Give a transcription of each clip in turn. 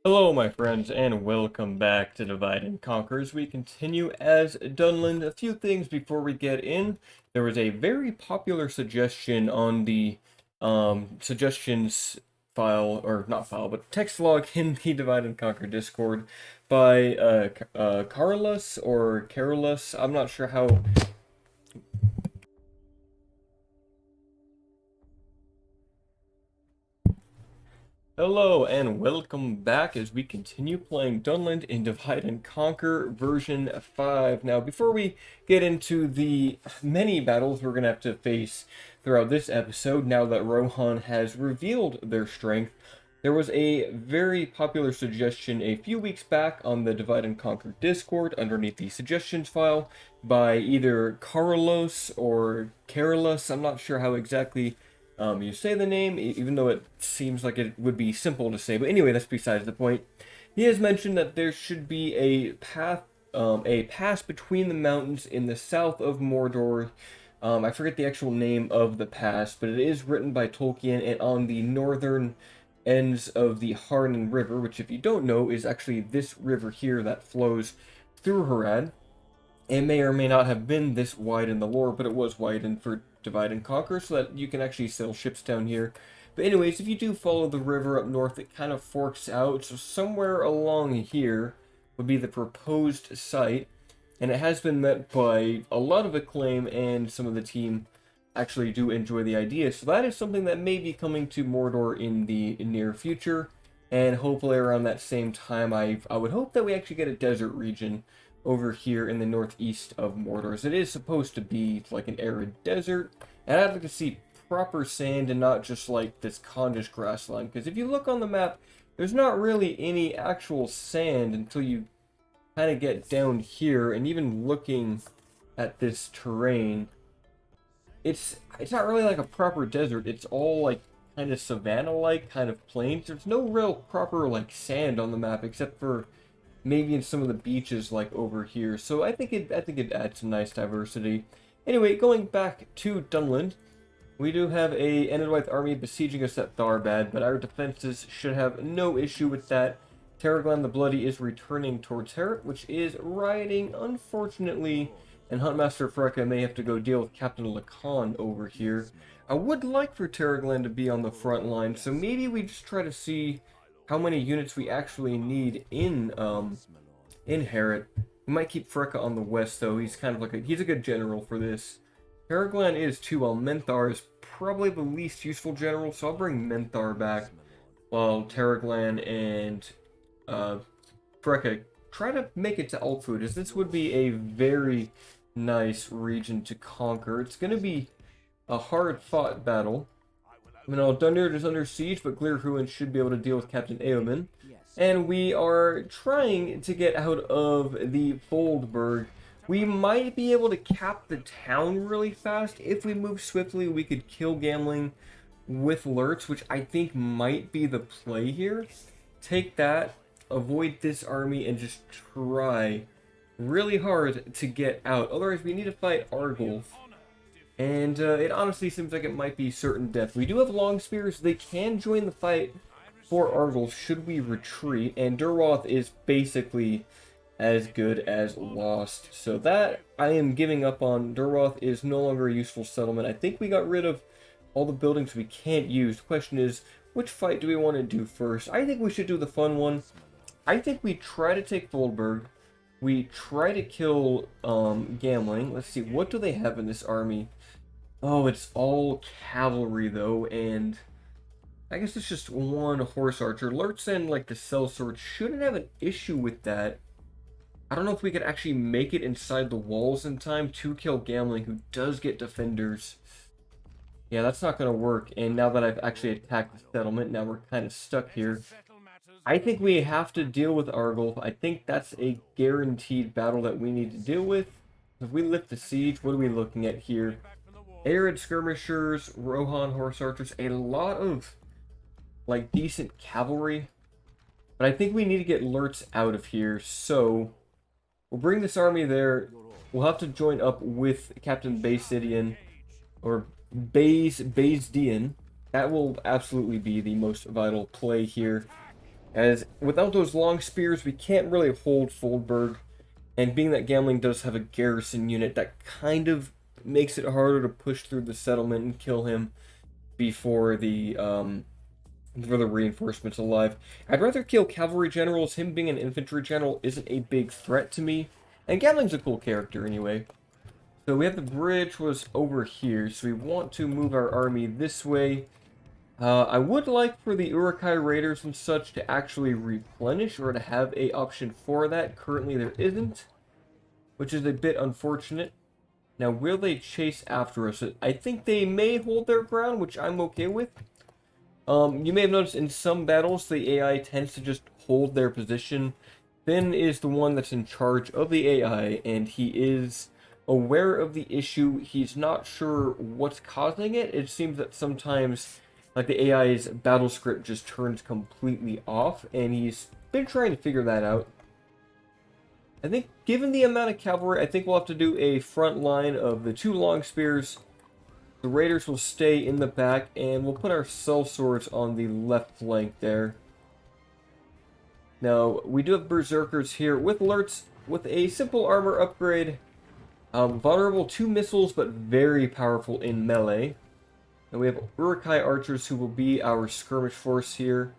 Hello, my friends, and welcome back to Divide and Conquer as we continue as Dunland. A few things before we get in. There was a very popular suggestion on the suggestions file, or not file, but text log in the Divide and Conquer Discord by Carlos or Carolus. I'm not sure how. Hello and welcome back as we continue playing Dunland in Divide and Conquer version 5. Now, before we get into the many battles we're going to have to face throughout this episode, now that Rohan has revealed their strength, there was a very popular suggestion a few weeks back on the Divide and Conquer Discord underneath the suggestions file by either Carlos or Carolus. I'm not sure how exactly you say the name, even though it seems like it would be simple to say. But anyway, that's besides the point. He has mentioned that there should be a pass between the mountains in the south of Mordor. I forget the actual name of the pass, but it is written by Tolkien and on the northern ends of the Harnan River, which, if you don't know, is actually this river here that flows through Harad. It may or may not have been this wide in the lore, but it was widened for Divide and Conquer so that you can actually sail ships down here. But anyways, if you do follow the river up north, it kind of forks out. So somewhere along here would be the proposed site. And it has been met by a lot of acclaim, and some of the team actually do enjoy the idea. So that is something that may be coming to Mordor in the near future. And hopefully around that same time, I would hope that we actually get a desert region over here in the northeast of Mordor, as it is supposed to be like an arid desert, and I'd like to see proper sand and not just like this Condish grassland, because if you look on the map, there's not really any actual sand until you kind of get down here, and even looking at this terrain, it's not really like a proper desert. It's all like kind of savanna-like, kind of plains. There's no real proper like sand on the map except for maybe in some of the beaches like over here. So I think it adds some nice diversity. Anyway, going back to Dunland, we do have a Enedwyth army besieging us at Tharbad, but our defenses should have no issue with that. Tarraglan the Bloody is returning towards Heret, which is rioting, unfortunately, and Huntmaster Freka may have to go deal with Captain Lacan over here. I would like for Tarraglan to be on the front line, so maybe we just try to see how many units we actually need in Heret. We might keep Freka on the west, though. He's kind of like he's a good general for this. Tarraglan is too, while Menthar is probably the least useful general, so I'll bring Menthar back while Tarraglan and Freka try to make it to Altfood, as this would be a very nice region to conquer. It's going to be a hard-fought battle. I mean, Dundir is under siege, but Glirhuin should be able to deal with Captain Éomer. And we are trying to get out of the Foldberg. We might be able to cap the town really fast. If we move swiftly, we could kill Gambling with Lurtz, which I think might be the play here. Take that, avoid this army, and just try really hard to get out. Otherwise, we need to fight Argulf. And it honestly seems like it might be certain death. We do have long spears. They can join the fight for Argulf should we retreat. And Durroth is basically as good as lost. So that I am giving up on. Durroth is no longer a useful settlement. I think we got rid of all the buildings we can't use. The question is, which fight do we want to do first? I think we should do the fun one. I think we try to take Foldberg. We try to kill Gambling. Let's see, what do they have in this army? Oh, it's all cavalry, though, and I guess it's just one horse archer. Lurtz and, like, the sellsword shouldn't have an issue with that. I don't know if we could actually make it inside the walls in time to kill Gambling, who does get defenders. Yeah, that's not going to work, and now that I've actually attacked the settlement, now we're kind of stuck here. I think we have to deal with Argulf. I think that's a guaranteed battle that we need to deal with. If we lift the siege, what are we looking at here? Arid skirmishers, Rohan horse archers, a lot of like decent cavalry. But I think we need to get Lurtz out of here, so we'll bring this army there. We'll have to join up with Captain Basidian, or Basdian. That will absolutely be the most vital play here. As without those long spears, we can't really hold Foldberg. And being that Gambling does have a garrison unit, that kind of makes it harder to push through the settlement and kill him before the reinforcements arrive. I'd rather kill cavalry generals. Him being an infantry general isn't a big threat to me. And Gambling's a cool character anyway. So we have the bridge was over here, so we want to move our army this way. I would like for the Uruk-hai raiders and such to actually replenish or to have a option for that. Currently there isn't, which is a bit unfortunate. Now, will they chase after us? I think they may hold their ground, which I'm okay with. You may have noticed in some battles the AI tends to just hold their position. Finn is the one that's in charge of the AI, and he is aware of the issue. He's not sure what's causing it. It seems that sometimes, like, the AI's battle script just turns completely off, and he's been trying to figure that out. I think, given the amount of cavalry, I think we'll have to do a front line of the 2 long spears. The raiders will stay in the back, and we'll put our sellswords on the left flank there. Now, we do have berserkers here with Lurtz, with a simple armor upgrade. Vulnerable to missiles, but very powerful in melee. And we have Uruk-hai archers who will be our skirmish force here.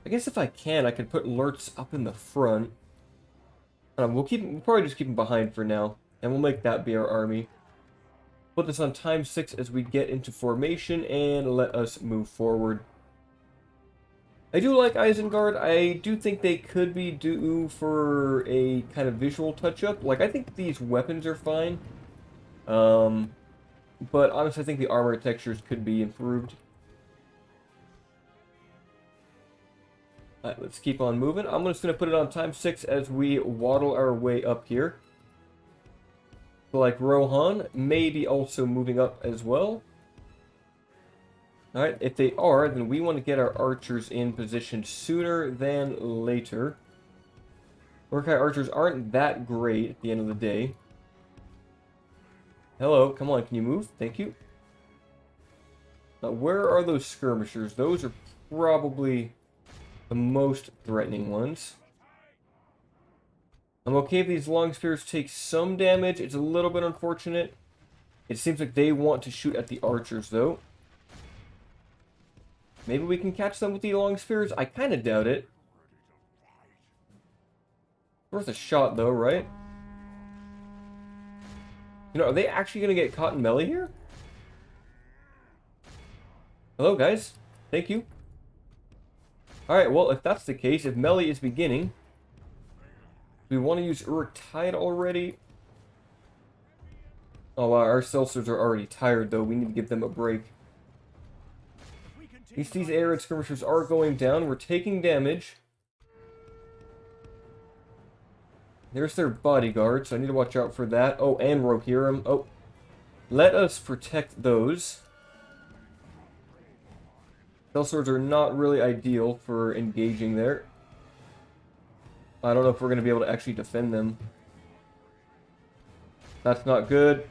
I guess if I can, I can put Lurtz up in the front. We'll probably just keep him behind for now, and we'll make that be our army. Put this on ×6 as we get into formation, and let us move forward. I do like Isengard. I do think they could be due for a kind of visual touch-up. Like, I think these weapons are fine. But honestly, I think the armor textures could be improved. Alright, let's keep on moving. I'm just going to put it on ×6 as we waddle our way up here. So, like, Rohan may be also moving up as well. Alright, if they are, then we want to get our archers in position sooner than later. Uruk-hai archers aren't that great at the end of the day. Hello, come on, can you move? Thank you. Now, where are those skirmishers? Those are probably the most threatening ones. I'm okay if these long spears take some damage. It's a little bit unfortunate. It seems like they want to shoot at the archers, though. Maybe we can catch them with the long spears? I kind of doubt it. Worth a shot, though, right? You know, are they actually going to get caught in melee here? Hello, guys. Thank you. Alright, well, if that's the case, if melee is beginning, we want to use Uruk-tide already. Oh, wow, our sellswords are already tired, though. We need to give them a break. These arid skirmishers are going down. We're taking damage. There's their bodyguard, so I need to watch out for that. Oh, and Rohirrim. Oh, let us protect those. Sellswords are not really ideal for engaging there. I don't know if we're going to be able to actually defend them. That's not good.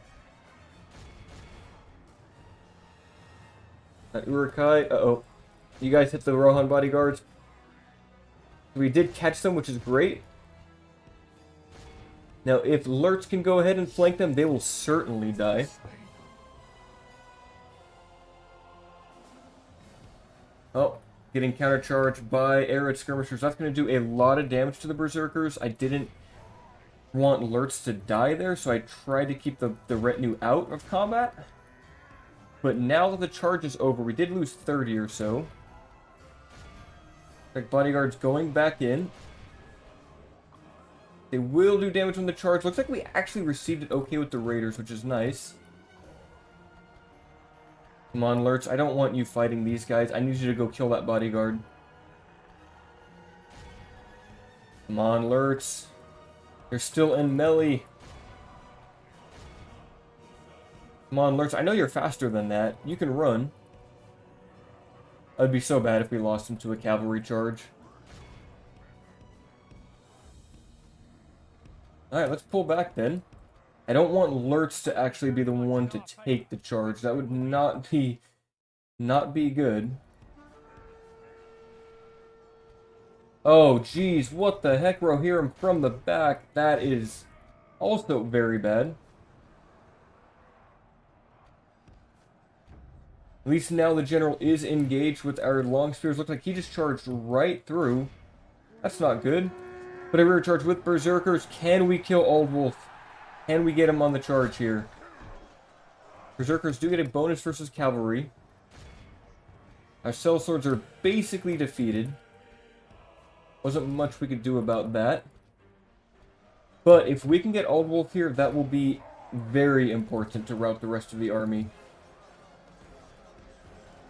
Uruk-hai. Uh-oh. You guys hit the Rohan bodyguards. We did catch them, which is great. Now, if Lurtz can go ahead and flank them, they will certainly die. Oh, getting countercharged by arid skirmishers. That's going to do a lot of damage to the berserkers. I didn't want Lurtz to die there, so I tried to keep the retinue out of combat. But now that the charge is over, we did lose 30 or so. Like, bodyguards going back in. They will do damage on the charge. Looks like we actually received it okay with the raiders, which is nice. Come on, Lurtz. I don't want you fighting these guys. I need you to go kill that bodyguard. Come on, Lurtz. They're still in melee. Come on, Lurtz. I know you're faster than that. You can run. It would be so bad if we lost him to a cavalry charge. Alright, let's pull back then. I don't want Lurtz to actually be the one to take the charge. That would not be good. Oh, geez, what the heck? We'll hear him from the back. That is also very bad. At least now the general is engaged with our long spears. Looks like he just charged right through. That's not good. But a rear charge with berserkers. Can we kill Old Wolf? Can we get him on the charge here? Berserkers do get a bonus versus cavalry. Our sellswords are basically defeated. Wasn't much we could do about that. But if we can get Old Wolf here, that will be very important to rout the rest of the army.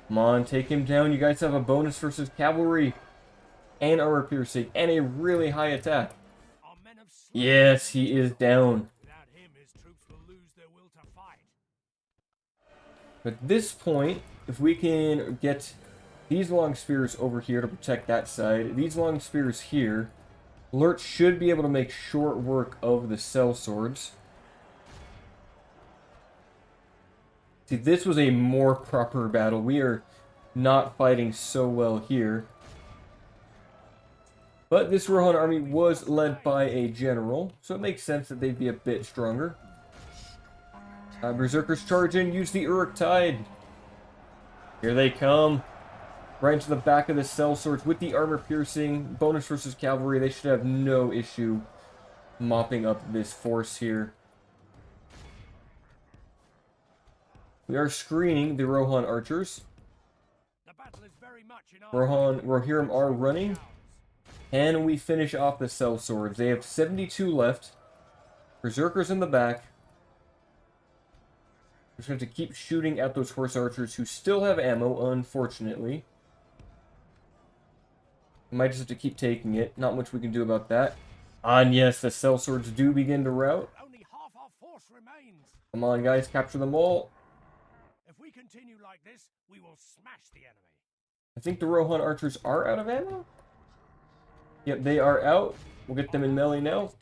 Come on, take him down. You guys have a bonus versus cavalry. And armor piercing. And a really high attack. Yes, he is down. At this point, if we can get these long spears over here to protect that side, these long spears here, Lurtz should be able to make short work of the sellswords. See, this was a more proper battle. We are not fighting so well here. But this Rohan army was led by a general, so it makes sense that they'd be a bit stronger. Berserkers charge in, use the Uruk Tide. Here they come. Right into the back of the sellswords with the armor piercing. Bonus versus cavalry. They should have no issue mopping up this force here. We are screening the Rohan archers. Rohirrim are running. And we finish off the sellswords. They have 72 left. Berserkers in the back. We're just going to keep shooting at those horse archers who still have ammo, unfortunately. We might just have to keep taking it. Not much we can do about that. And yes, the sellswords do begin to rout. Only half our force remains. Come on, guys, capture them all. If we continue like this, we will smash the enemy. I think the Rohan archers are out of ammo. Yep, they are out. We'll get them in melee now.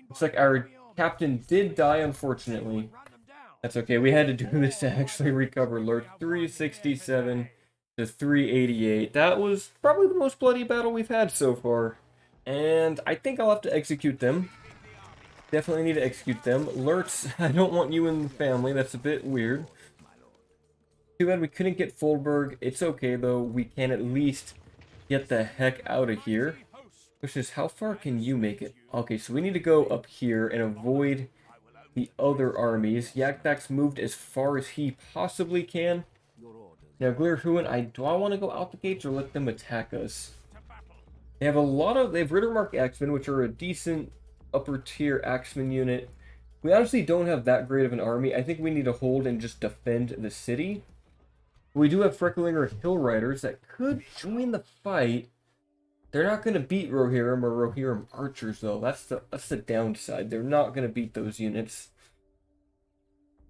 Looks like our captain did die, unfortunately. That's okay. We had to do this to actually recover Lurtz. 367 to 388. That was probably the most bloody battle we've had so far. And I think I'll have to execute them. Definitely need to execute them. Lurtz, I don't want you in the family. That's a bit weird. Too bad we couldn't get Fulberg. It's okay, though. We can at least get the heck out of here. Which is, how far can you make it? Okay, so we need to go up here and avoid the other armies. Yakdak's moved as far as he possibly can. Now, Glirhuan, do I want to go out the gates or let them attack us? They have they have Rittermark Axemen, which are a decent upper tier Axemen unit. We honestly don't have that great of an army. I think we need to hold and just defend the city. We do have Frecklinger Hill Riders that could join the fight. They're not going to beat Rohirrim or Rohirrim archers, though. That's the downside. They're not going to beat those units.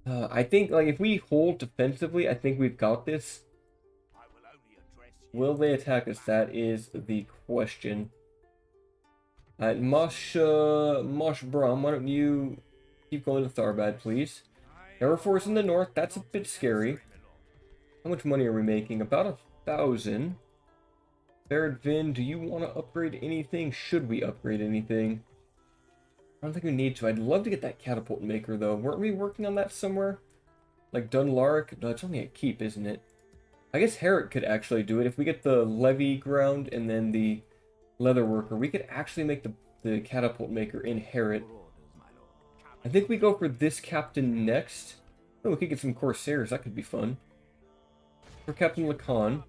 I think, like, if we hold defensively, I think we've got this. Will they attack us? That is the question. Mosh Brum, why don't you keep going to Tharbad, please? Air Force in the north, that's a bit scary. How much money are we making? About 1,000. Barrett Vin, do you want to upgrade anything? Should we upgrade anything? I don't think we need to. I'd love to get that catapult maker, though. Weren't we working on that somewhere? Like Dunland? No, it's only a keep, isn't it? I guess Herrick could actually do it. If we get the levy ground and then the leather worker, we could actually make the catapult maker in Herrick. I think we go for this captain next. Oh, we could get some Corsairs. That could be fun. For Captain Lacan.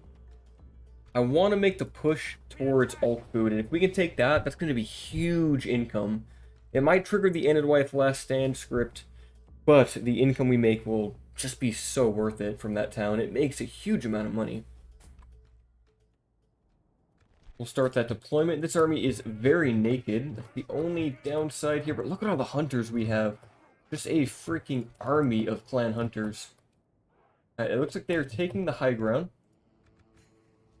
I want to make the push towards Alkfood, and if we can take that, that's going to be huge income. It might trigger the Enidwythe Last Stand script, but the income we make will just be so worth it from that town. It makes a huge amount of money. We'll start that deployment. This army is very naked. That's the only downside here, but look at all the hunters we have. Just a freaking army of clan hunters. It looks like they're taking the high ground.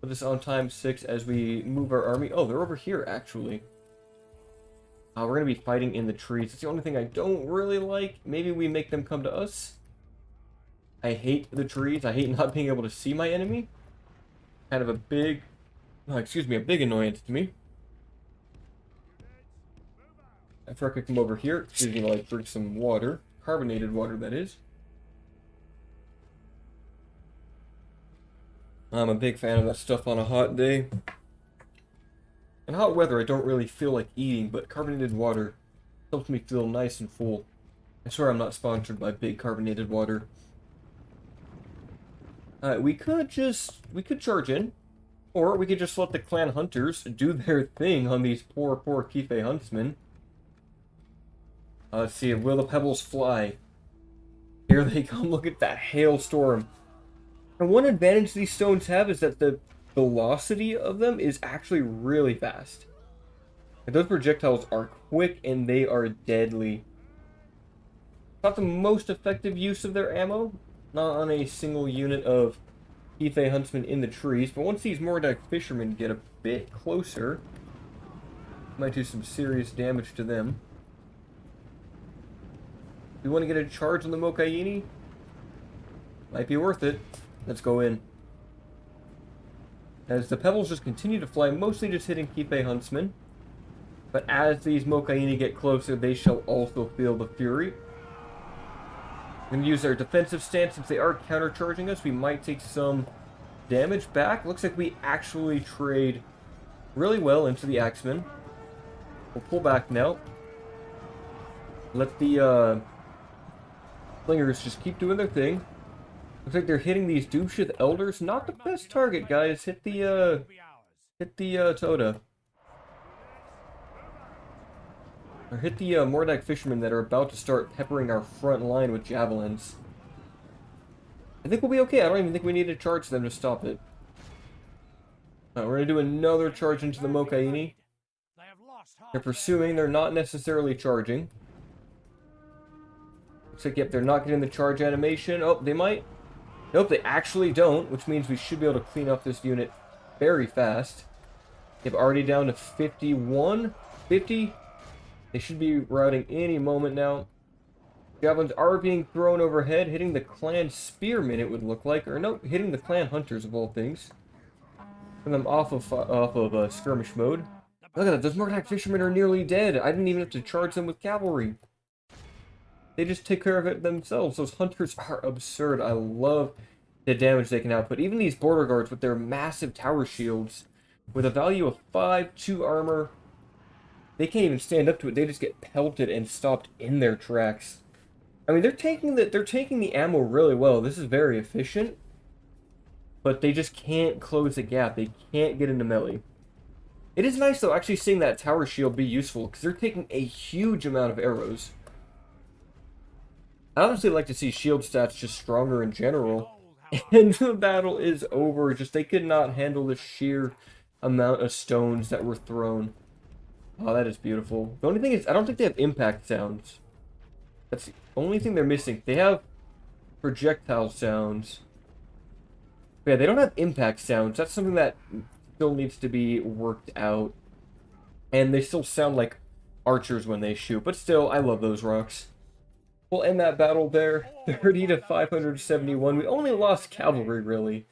Put this on ×6 as we move our army. Oh, they're over here, actually. We're going to be fighting in the trees. That's the only thing I don't really like. Maybe we make them come to us. I hate the trees. I hate not being able to see my enemy. Kind of a big... Oh, excuse me, a big annoyance to me. Before I could come over here, excuse me, like drink some water. Carbonated water, that is. I'm a big fan of that stuff on a hot day. In hot weather, I don't really feel like eating, but carbonated water helps me feel nice and full. I swear I'm not sponsored by Big Carbonated Water. We could charge in. Or we could just let the clan hunters do their thing on these poor Kife huntsmen. Let's see, will the pebbles fly? Here they come, look at that hailstorm. And one advantage these stones have is that the velocity of them is actually really fast. And those projectiles are quick and they are deadly. Not the most effective use of their ammo. Not on a single unit of Kife huntsmen in the trees, but once these Mordak fishermen get a bit closer, might do some serious damage to them. We want to get a charge on the Mokaini? Might be worth it. Let's go in. As the pebbles just continue to fly, mostly just hitting Kife huntsmen. But as these Mokaini get closer, they shall also feel the fury. We're going to use our defensive stance. Since they are countercharging us, we might take some damage back. Looks like we actually trade really well into the Axemen. We'll pull back now. Let the Slingers just keep doing their thing. Looks like they're hitting these Dubshith Elders. Not the best target, guys. Hit the Toda. Or hit the Mordak fishermen that are about to start peppering our front line with javelins. I think we'll be okay. I don't even think we need to charge them to stop it. We're going to do another charge into the Mokaini. They're pursuing. They're not necessarily charging. Looks like, yep, they're not getting the charge animation. Oh, they might. Nope, they actually don't, which means we should be able to clean up this unit very fast. Yep, already down to 51, 50. They should be routing any moment now. Javelins are being thrown overhead, hitting the clan spearmen, it would look like. Or no, hitting the clan hunters of all things. Putting them off of skirmish mode. Look at that, those Mordak fishermen are nearly dead. I didn't even have to charge them with cavalry. They just take care of it themselves. Those hunters are absurd. I love the damage they can output. Even these border guards with their massive tower shields, with a value of 5, 2 armor, they can't even stand up to it. They just get pelted and stopped in their tracks. I mean, they're taking the ammo really well. This is very efficient, but they just can't close the gap. They can't get into melee. It is nice though, actually seeing that tower shield be useful, because they're taking a huge amount of arrows. I honestly like to see shield stats just stronger in general. And the battle is over. Just they could not handle the sheer amount of stones that were thrown. Oh, that is beautiful. The only thing is, I don't think they have impact sounds. That's the only thing they're missing. They have projectile sounds. But yeah, they don't have impact sounds. That's something that still needs to be worked out. And they still sound like archers when they shoot. But still, I love those rocks. We'll end that battle there. 30 to 571. We only lost cavalry, really.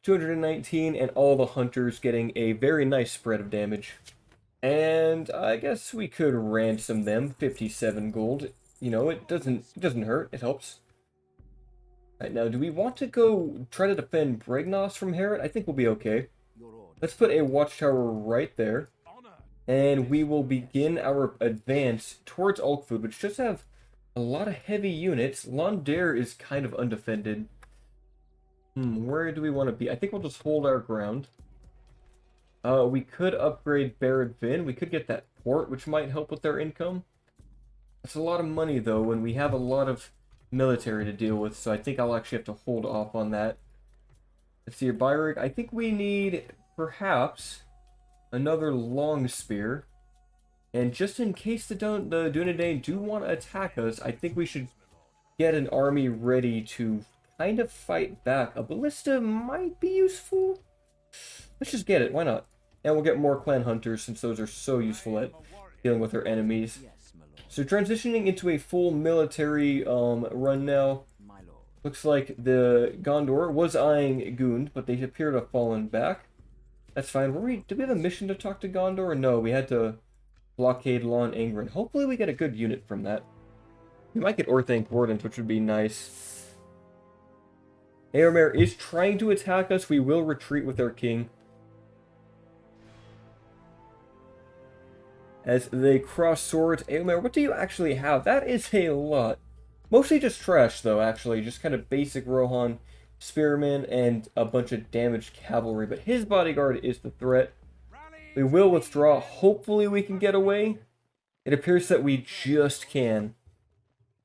219, and all the hunters getting a very nice spread of damage. And I guess we could ransom them. 57 gold. You know, it doesn't hurt. It helps. Alright, now, do we want to go try to defend Bregnos from Herod? I think we'll be okay. Let's put a watchtower right there. And we will begin our advance towards Ulkfood, which does have a lot of heavy units. Londair is kind of undefended. Where do we want to be? I think we'll just hold our ground. We could upgrade Barad Vin. We could get that port, which might help with their income. That's a lot of money, though, when we have a lot of military to deal with, so I think I'll actually have to hold off on that. Let's see your Byrig. I think we need, perhaps, another long spear. And just in case the Dunedain do want to attack us, I think we should get an army ready to kind of fight back. A ballista might be useful. Let's just get it. Why not? And we'll get more clan hunters, since those are so useful at dealing with our enemies. So transitioning into a full military run now. Looks like the Gondor was eyeing Gund, but they appear to have fallen back. That's fine. Did we have a mission to talk to Gondor? No, we had to Blockade Lawn Angren. Hopefully we get a good unit from that. We might get Orthanc Wardens, which would be nice. Éomer is trying to attack us. We will retreat with our king. As they cross swords. Éomer, what do you actually have? That is a lot. Mostly just trash, though, actually. Just kind of basic Rohan spearmen and a bunch of damaged cavalry. But his bodyguard is the threat. We will withdraw. Hopefully we can get away. It appears that we just can.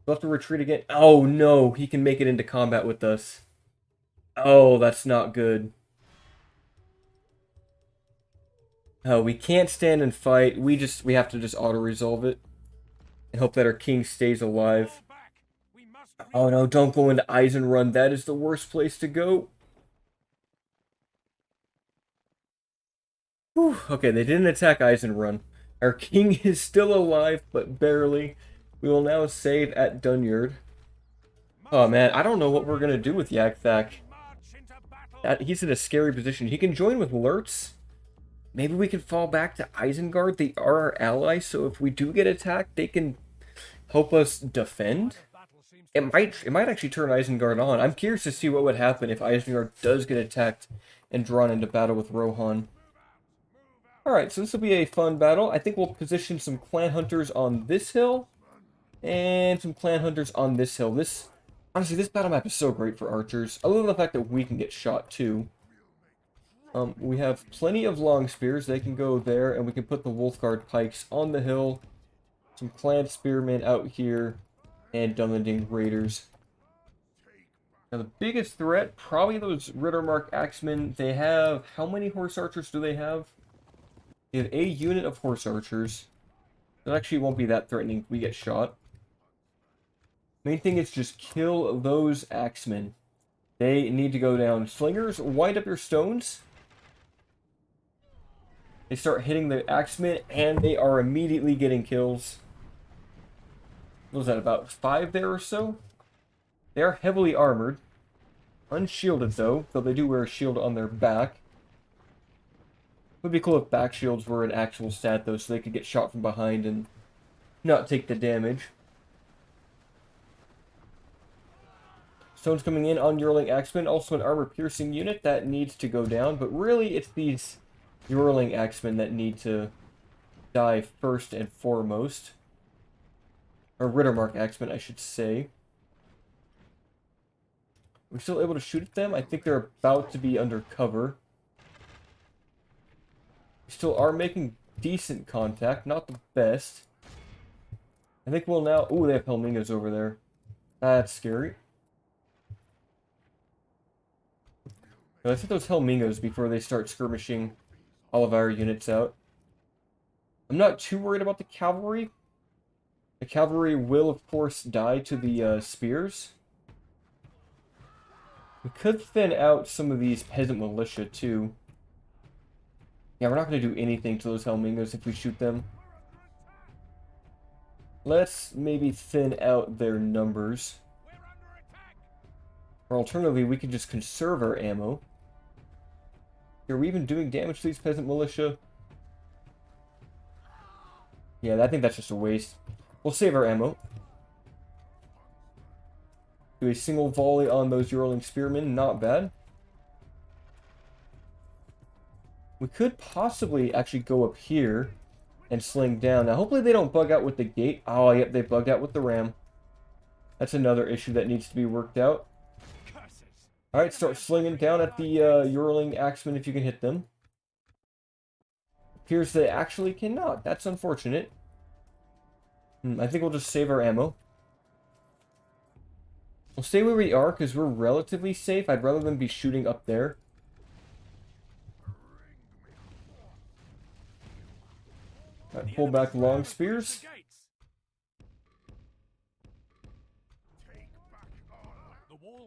We'll have to retreat again. Oh, no. He can make it into combat with us. Oh, that's not good. Oh, we can't stand and fight. We have to just auto-resolve it. And hope that our king stays alive. Oh, no. Don't go into Eisenrun. That is the worst place to go. Whew. Okay, they didn't attack Eisenrun. Our king is still alive, but barely. We will now save at Dunland. Oh man, I don't know what we're gonna do with Yagthak. He's in a scary position. He can join with Lurtz. Maybe we can fall back to Isengard. They are our allies, so if we do get attacked, they can help us defend. It might actually turn Isengard on. I'm curious to see what would happen if Isengard does get attacked and drawn into battle with Rohan. Alright, so this will be a fun battle. I think we'll position some clan hunters on this hill. And some clan hunters on this hill. Honestly, this battle map is so great for archers. I love the fact that we can get shot too. We have plenty of long spears. They can go there, and we can put the Wolfguard pikes on the hill. Some clan spearmen out here. And Dunlanding raiders. Now the biggest threat, probably those Rittermark axemen. They have, how many horse archers do they have? They have a unit of horse archers. That actually won't be that threatening if we get shot. Main thing is just kill those axemen. They need to go down. Slingers, wind up your stones. They start hitting the axemen, and they are immediately getting kills. What was that, about 5 there or so? They are heavily armored. Unshielded, though they do wear a shield on their back. It would be cool if back shields were an actual stat, though, so they could get shot from behind and not take the damage. Stones coming in on Yearling Axemen, also an armor-piercing unit that needs to go down, but really it's these Yearling Axemen that need to die first and foremost. Or Rittermark Axemen, I should say. We're still able to shoot at them. I think they're about to be under cover. We still are making decent contact, not the best. I think we'll now... Ooh, they have Helmingos over there. That's scary. Let's hit those Helmingos before they start skirmishing all of our units out. I'm not too worried about the cavalry. The cavalry will, of course, die to the spears. We could thin out some of these peasant militia, too. Yeah, we're not going to do anything to those Helmingos if we shoot them. Let's maybe thin out their numbers. Or alternatively, we can just conserve our ammo. Are we even doing damage to these peasant militia? Yeah, I think that's just a waste. We'll save our ammo. Do a single volley on those Yearling Spearmen, not bad. We could possibly actually go up here and sling down. Now, hopefully they don't bug out with the gate. Oh, yep, they bugged out with the ram. That's another issue that needs to be worked out. Alright, start slinging down at the Yearling Axemen if you can hit them. Appears they actually cannot. That's unfortunate. I think we'll just save our ammo. We'll stay where we are because we're relatively safe. I'd rather than be shooting up there. Right, pull back long spears.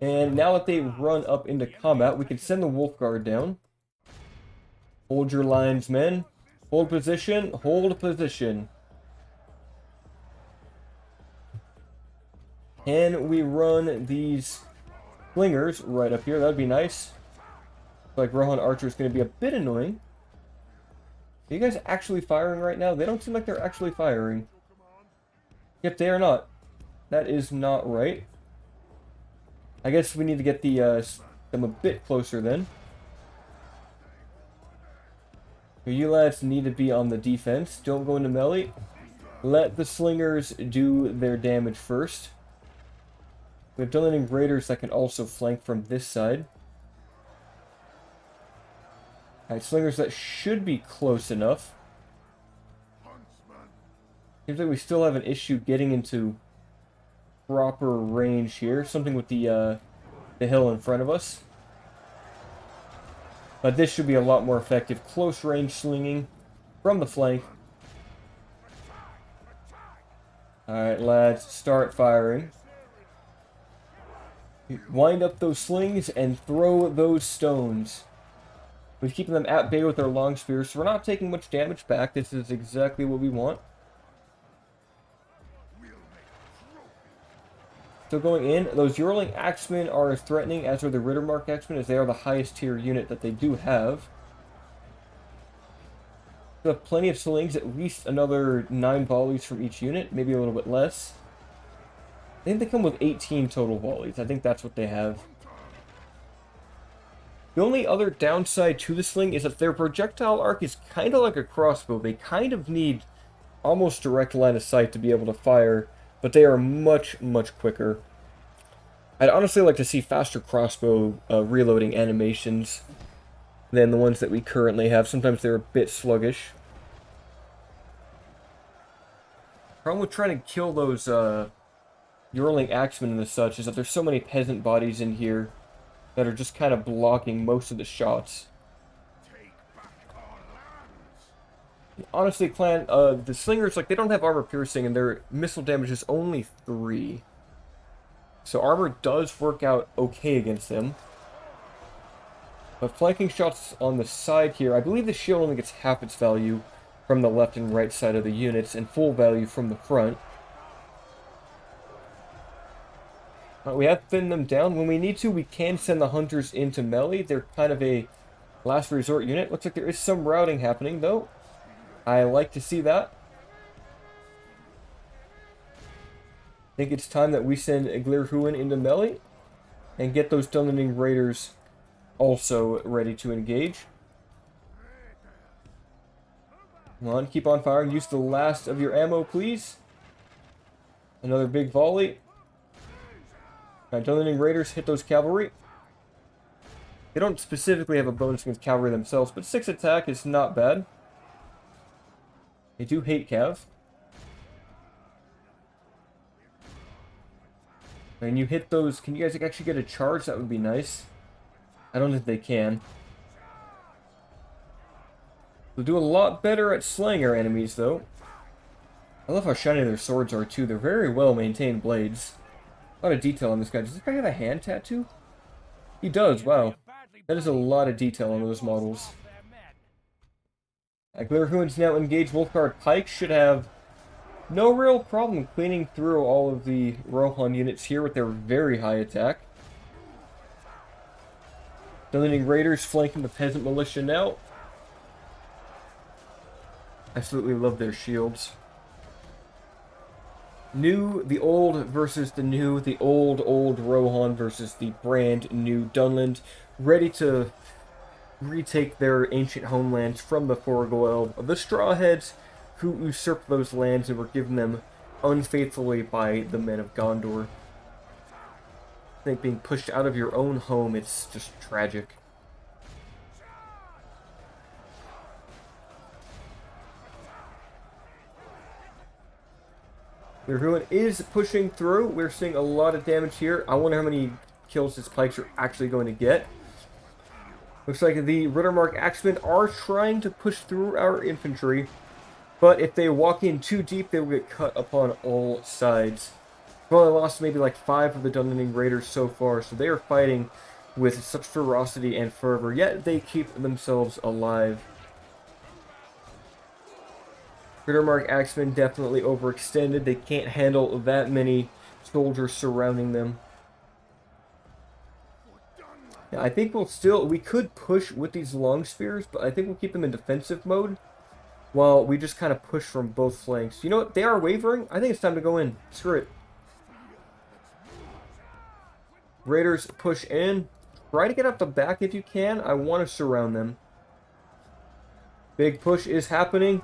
And now that they run up into combat, we can send the Wolfguard down. Hold your lines, men. Hold position. Hold position. And we run these slingers right up here. That would be nice. Like Rohan Archer is going to be a bit annoying. Are you guys actually firing right now? They don't seem like they're actually firing. Yep, they are not. That is not right. I guess we need to get them a bit closer then. You lads need to be on the defense. Don't go into melee. Let the slingers do their damage first. We have Dunland raiders that can also flank from this side. Alright, slingers that should be close enough. Seems like we still have an issue getting into proper range here. Something with the hill in front of us. But this should be a lot more effective. Close range slinging from the flank. Alright, lads, start firing. Wind up those slings and throw those stones. We're keeping them at bay with our long spears, so we're not taking much damage back. This is exactly what we want. So going in, those Yearling Axemen are as threatening as are the Rittermark Axemen, as they are the highest tier unit that they do have. We have plenty of slings, at least another 9 volleys from each unit, maybe a little bit less. I think they come with 18 total volleys. I think that's what they have. The only other downside to the sling is that their projectile arc is kind of like a crossbow. They kind of need almost direct line of sight to be able to fire, but they are much, much quicker. I'd honestly like to see faster crossbow reloading animations than the ones that we currently have. Sometimes they're a bit sluggish. Problem with trying to kill those Yearling Axemen and such is that there's so many peasant bodies in here that are just kind of blocking most of the shots. Honestly, clan, the slingers, like, they don't have armor piercing, and their missile damage is only 3. So armor does work out okay against them. But flanking shots on the side here, I believe the shield only gets half its value from the left and right side of the units, and full value from the front. We have thinned them down. When we need to, we can send the hunters into melee. They're kind of a last resort unit. Looks like there is some routing happening, though. I like to see that. I think it's time that we send Glirhuin into melee and get those Dunland raiders also ready to engage. Come on, keep on firing. Use the last of your ammo, please. Another big volley. Dunland raiders hit those cavalry. They don't specifically have a bonus against cavalry themselves, but 6 attack is not bad. They do hate cav. And you hit those. Can you guys actually get a charge? That would be nice. I don't think they can. They'll do a lot better at slaying our enemies, though. I love how shiny their swords are, too. They're very well maintained blades. A lot of detail on this guy. Does this guy have a hand tattoo? He does, wow. That is a lot of detail on those models. Glirhuin's now engaged. Wolfguard Pike should have no real problem cleaning through all of the Rohan units here with their very high attack. Dunland raiders flanking the peasant militia now. Absolutely love their shields. New, the old versus the new, the old Rohan versus the brand new Dunland, ready to retake their ancient homelands from the Forgoel of the Strawheads, who usurped those lands and were given them unfaithfully by the men of Gondor. I think being pushed out of your own home, it's just tragic. Ruin is pushing through. We're seeing a lot of damage here. I wonder how many kills his pikes are actually going to get. Looks like the Rittermark Axemen are trying to push through our infantry, but if they walk in too deep, they will get cut upon all sides. We've only lost maybe like 5 of the Dunland raiders so far, so they are fighting with such ferocity and fervor, yet they keep themselves alive. Rittermark Axemen definitely overextended. They can't handle that many soldiers surrounding them. Yeah, I think we could push with these long spears, but I think we'll keep them in defensive mode while we just kind of push from both flanks. You know what? They are wavering. I think it's time to go in. Screw it. Raiders push in. Try to get up the back if you can. I want to surround them. Big push is happening.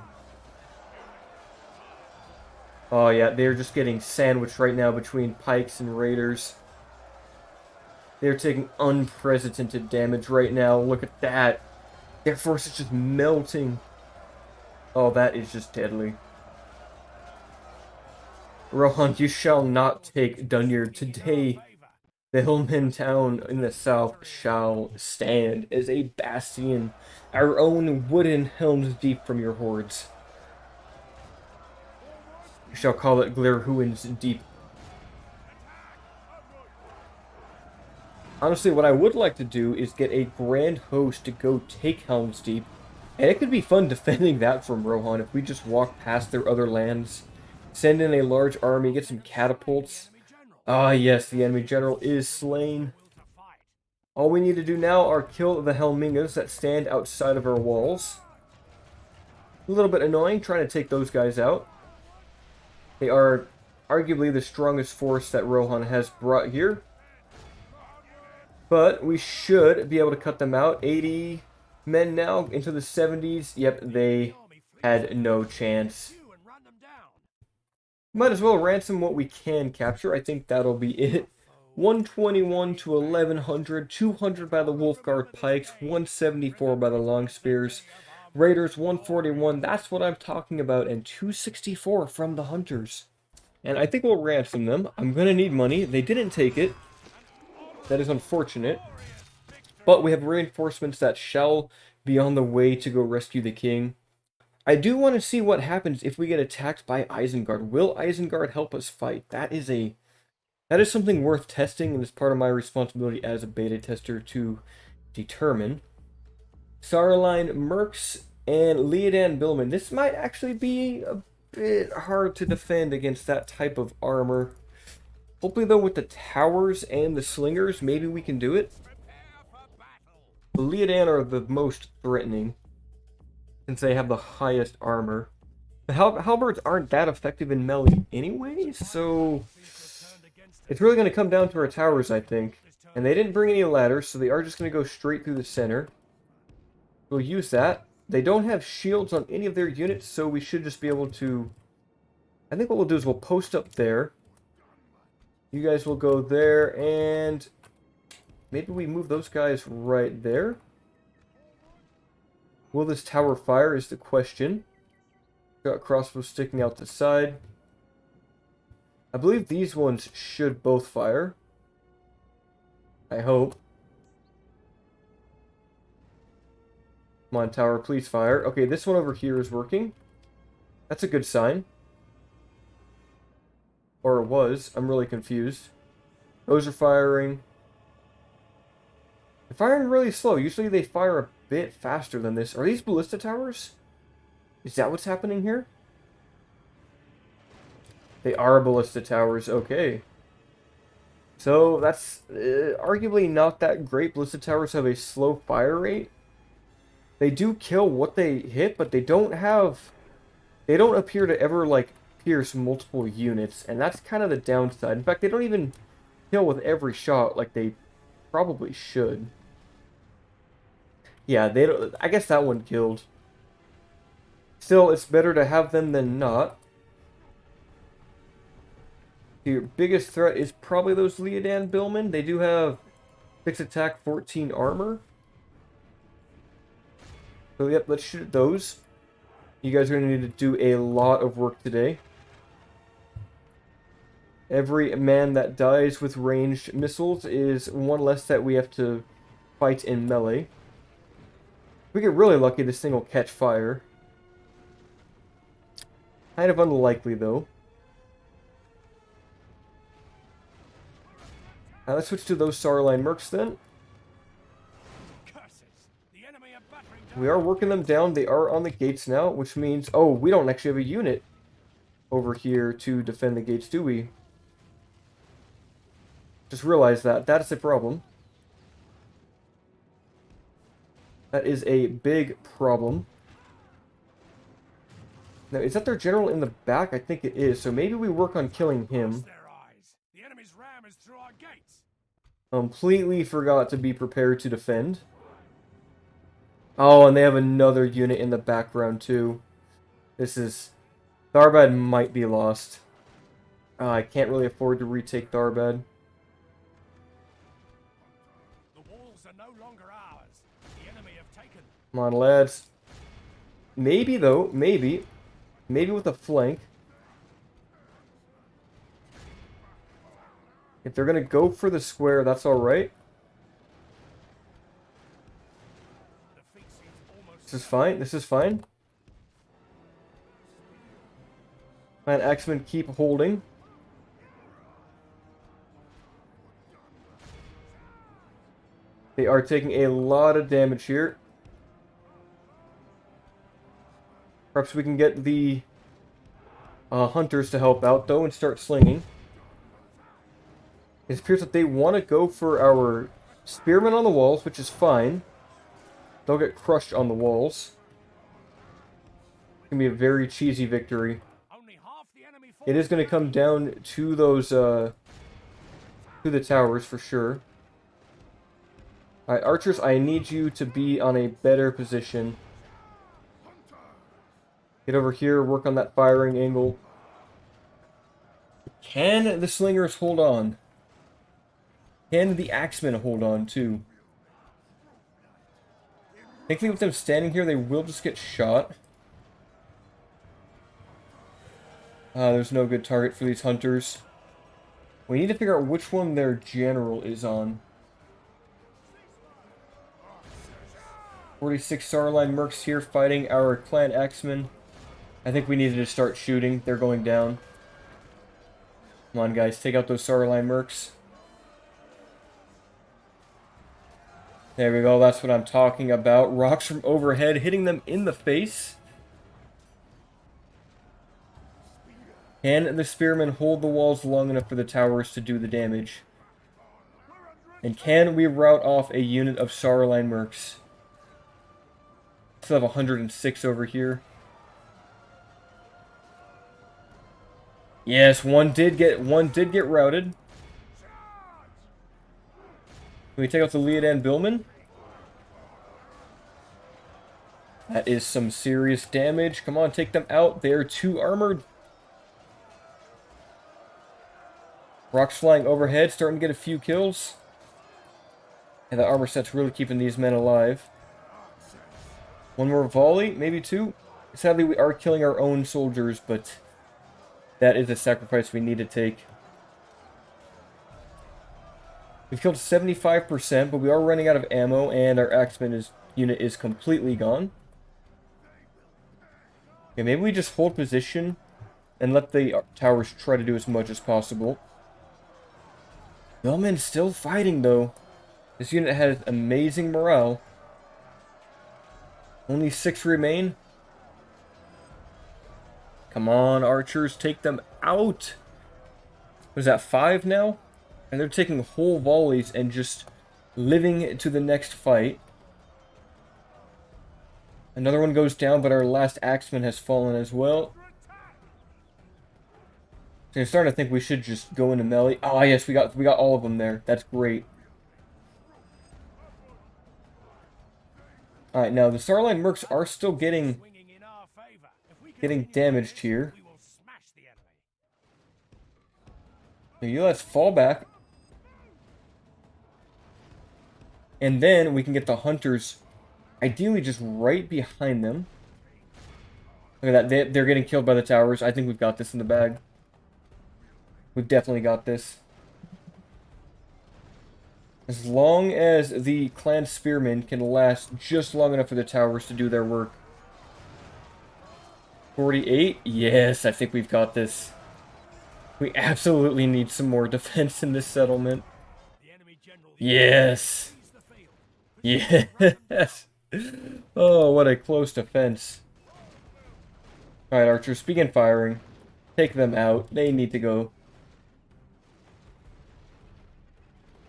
Oh yeah, they're just getting sandwiched right now between pikes and raiders. They're taking unprecedented damage right now. Look at that. Their force is just melting. Oh, that is just deadly. Rohan, you shall not take Dunland today. The hillman town in the south shall stand as a bastion, our own wooden helms deep from your hordes. You shall call it Glirhuin's Deep. Honestly, what I would like to do is get a grand host to go take Helm's Deep. And it could be fun defending that from Rohan if we just walk past their other lands. Send in a large army, get some catapults. Ah, yes, the enemy general is slain. All we need to do now are kill the Helmingas that stand outside of our walls. A little bit annoying trying to take those guys out. They are arguably the strongest force that Rohan has brought here. But we should be able to cut them out. 80 men now into the 70s. Yep, they had no chance. Might as well ransom what we can capture. I think that'll be it. 121 to 1100, 200 by the Wolfguard Pikes, 174 by the Long Spears. Raiders 141, that's what I'm talking about, and 264 from the Hunters. And I think we'll ransom them. I'm going to need money. They didn't take it. That is unfortunate. But we have reinforcements that shall be on the way to go rescue the king. I do want to see what happens if we get attacked by Isengard. Will Isengard help us fight? That is something worth testing, and it's part of my responsibility as a beta tester to determine. Saruline Mercs and Leodan Billman. This might actually be a bit hard to defend against that type of armor. Hopefully, though, with the towers and the slingers, maybe we can do it. The Leodan are the most threatening, since they have the highest armor. The halberds aren't that effective in melee anyway, so it's really going to come down to our towers, I think. And they didn't bring any ladders, so they are just going to go straight through the center. We'll use that. They don't have shields on any of their units, so we should just be able to... I think what we'll do is we'll post up there. You guys will go there, and maybe we move those guys right there. Will this tower fire is the question. Got crossbows sticking out the side. I believe these ones should both fire. I hope. Come on, tower, please fire. Okay, this one over here is working. That's a good sign. Or it was. I'm really confused. Those are firing. They're firing really slow. Usually they fire a bit faster than this. Are these ballista towers? Is that what's happening here? They are ballista towers. Okay. So that's arguably not that great. Ballista towers have a slow fire rate. They do kill what they hit, but they don't have... They don't appear to ever, like, pierce multiple units, and that's kind of the downside. In fact, they don't even kill with every shot like they probably should. Yeah, they don't... I guess that one killed. Still, it's better to have them than not. Your biggest threat is probably those Leodan Billmen. They do have 6 attack, 14 armor. So yep, let's shoot at those. You guys are going to need to do a lot of work today. Every man that dies with ranged missiles is one less that we have to fight in melee. If we get really lucky, this thing will catch fire. Kind of unlikely, though. Now let's switch to those Saruline Mercs, then. We are working them down. They are on the gates now, which means... Oh, we don't actually have a unit over here to defend the gates, do we? Just realize that. That is a problem. That is a big problem. Now, is that their general in the back? I think it is. So maybe we work on killing him. Their eyes. The enemy's ram is through our gates. Completely forgot to be prepared to defend. Oh, and they have another unit in the background too. This is... Tharbad might be lost. I can't really afford to retake Tharbad. The walls are no longer ours. The enemy have taken. Come on, lads. Maybe, though. Maybe. Maybe with a flank. If they're going to go for the square, that's alright. Defeat seems almost This is fine. This is fine. And X-Men keep holding. They are taking a lot of damage here. Perhaps we can get the hunters to help out, though, and start slinging. It appears that they want to go for our spearmen on the walls, which is fine. They'll get crushed on the walls. It's going to be a very cheesy victory. only half the enemy It is going to come down to those, to the towers, for sure. Alright, archers, I need you to be on a better position. Get over here, work on that firing angle. Can the slingers hold on? Can the axemen hold on, too? Thankfully, with them standing here, they will just get shot. There's no good target for these hunters. We need to figure out which one their general is on. 46 Starline Mercs here fighting our clan axemen. I think we needed to start shooting. They're going down. Come on, guys. Take out those Starline Mercs. There we go. That's what I'm talking about. Rocks from overhead hitting them in the face. Can the spearmen hold the walls long enough for the towers to do the damage? And can we rout off a unit of Starline Mercs? Still have 106 over here. Yes, one did get routed. Can we take out the Leodan Billman? That is some serious damage. Come on, take them out. They are too armored. Rocks flying overhead, starting to get a few kills. And the armor set's really keeping these men alive. One more volley, maybe two. Sadly, we are killing our own soldiers, but that is a sacrifice we need to take. We've killed 75%, but we are running out of ammo, and our axeman unit is completely gone. Okay, maybe we just hold position and let the towers try to do as much as possible. Bellman's still fighting, though. This unit has amazing morale. Only 6 remain. Come on, archers, take them out. Was that 5 now? And they're taking whole volleys and just living to the next fight. Another one goes down, but our last axeman has fallen as well. So I'm starting to think we should just go into melee. Oh yes, we got all of them there. That's great. Alright, now the Starline Mercs are still getting damaged here. So you let's fall back. And then we can get the hunters ideally just right behind them. Look at that, they're getting killed by the towers. I think we've got this in the bag. We've definitely got this. As long as the clan spearmen can last just long enough for the towers to do their work. 48? Yes, I think we've got this. We absolutely need some more defense in this settlement. Yes. Yes. Oh, what a close defense. Alright, archers, begin firing. Take them out. They need to go.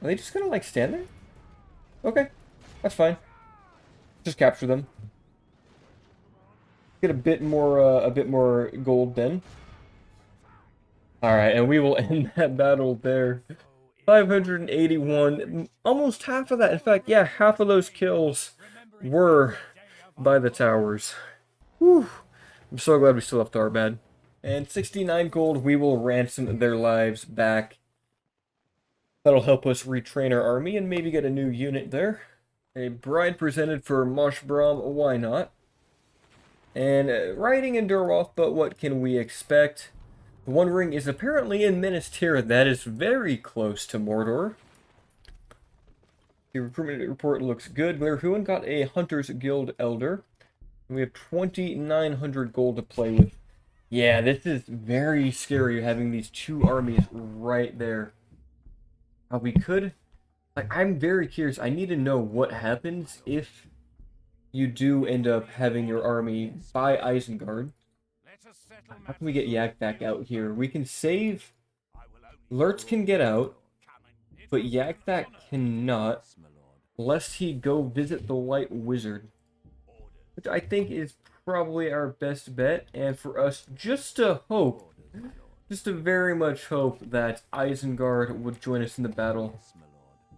Are they just gonna, like, stand there? Okay. That's fine. Just capture them. Get a bit more gold then. All right, and we will end that battle there. 581, almost half of that. In fact, yeah, half of those kills were by the towers. Whew. I'm so glad we still have Tharbad. And 69 gold, we will ransom their lives back. That'll help us retrain our army and maybe get a new unit there. A bride presented for Moshbram, why not? And riding in Durroth, but what can we expect? The One Ring is apparently in Minas Tirith. That is very close to Mordor. The recruitment report looks good. Lurtz got a Hunter's Guild Elder. And we have 2,900 gold to play with. Yeah, this is very scary having these two armies right there. We could... Like, I'm very curious. I need to know what happens if you do end up having your army by Isengard. How can we get Yak back out here? We can save... Lurtz can get out, but Yak back cannot, lest he go visit the White Wizard. Which I think is probably our best bet, and for us just to hope, just to very much hope that Isengard would join us in the battle.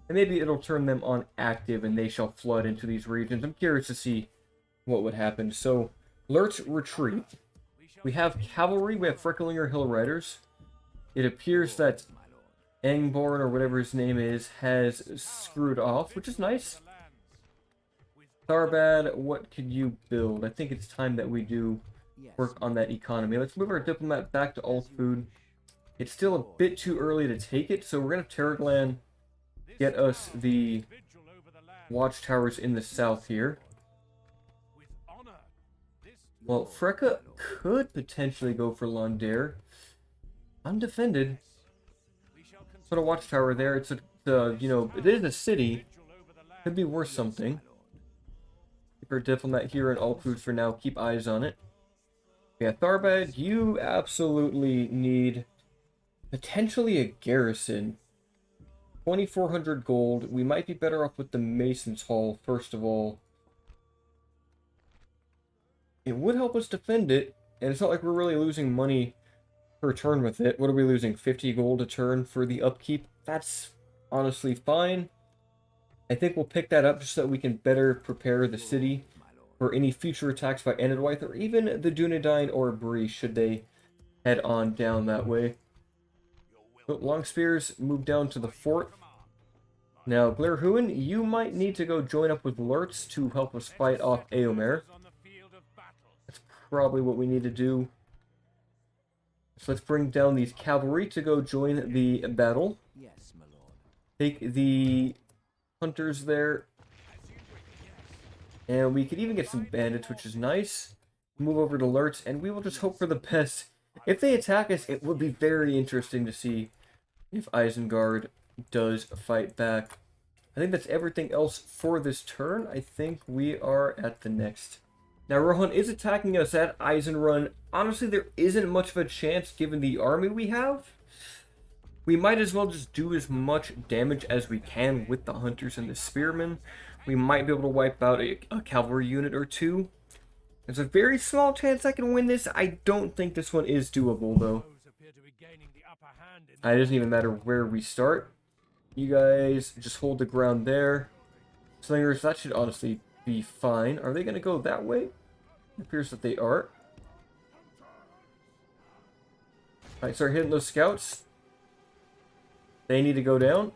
And maybe it'll turn them on active and they shall flood into these regions. I'm curious to see what would happen. So, Lurtz retreat. We have cavalry, we have Frecklinger Hill Riders. It appears that Angborn, or whatever his name is, has screwed off, which is nice. Tharbad, what could you build? I think it's time that we do work on that economy. Let's move our diplomat back to Altfood. It's still a bit too early to take it, so we're going to Terraglan, get us the watchtowers in the south here. Well, Freka could potentially go for Londair. Undefended. Put a watchtower there. It's a, you know, it is a city. Could be worth something. Keep our diplomat here in Altfood for now. Keep eyes on it. Yeah, Tharbad, you absolutely need potentially a garrison. 2,400 gold. We might be better off with the Mason's Hall, first of all. It would help us defend it, and it's not like we're really losing money per turn with it. What are we losing? 50 gold a turn for the upkeep? That's honestly fine. I think we'll pick that up just so that we can better prepare the city for any future attacks by Enedwythe, or even the Dunedain or Bree, should they head on down that way. So, long spears move down to the fort. Now, Glirhuin, you might need to go join up with Lurtz to help us fight off Éomer. That's probably what we need to do. So let's bring down these cavalry to go join the battle. Take the hunters there. And we could even get some bandits, which is nice. Move over to Lurtz, and we will just hope for the best. If they attack us, it would be very interesting to see if Isengard does fight back. I think that's everything else for this turn. I think we are at the next. Now, Rohan is attacking us at Eisenrun. Honestly, there isn't much of a chance given the army we have. We might as well just do as much damage as we can with the hunters and the spearmen. We might be able to wipe out a cavalry unit or two. There's a very small chance I can win this. I don't think this one is doable, though. It doesn't even matter where we start. You guys just hold the ground there. Slingers, that should honestly be fine. Are they going to go that way? It appears that they are. Alright, start hitting those scouts. They need to go down.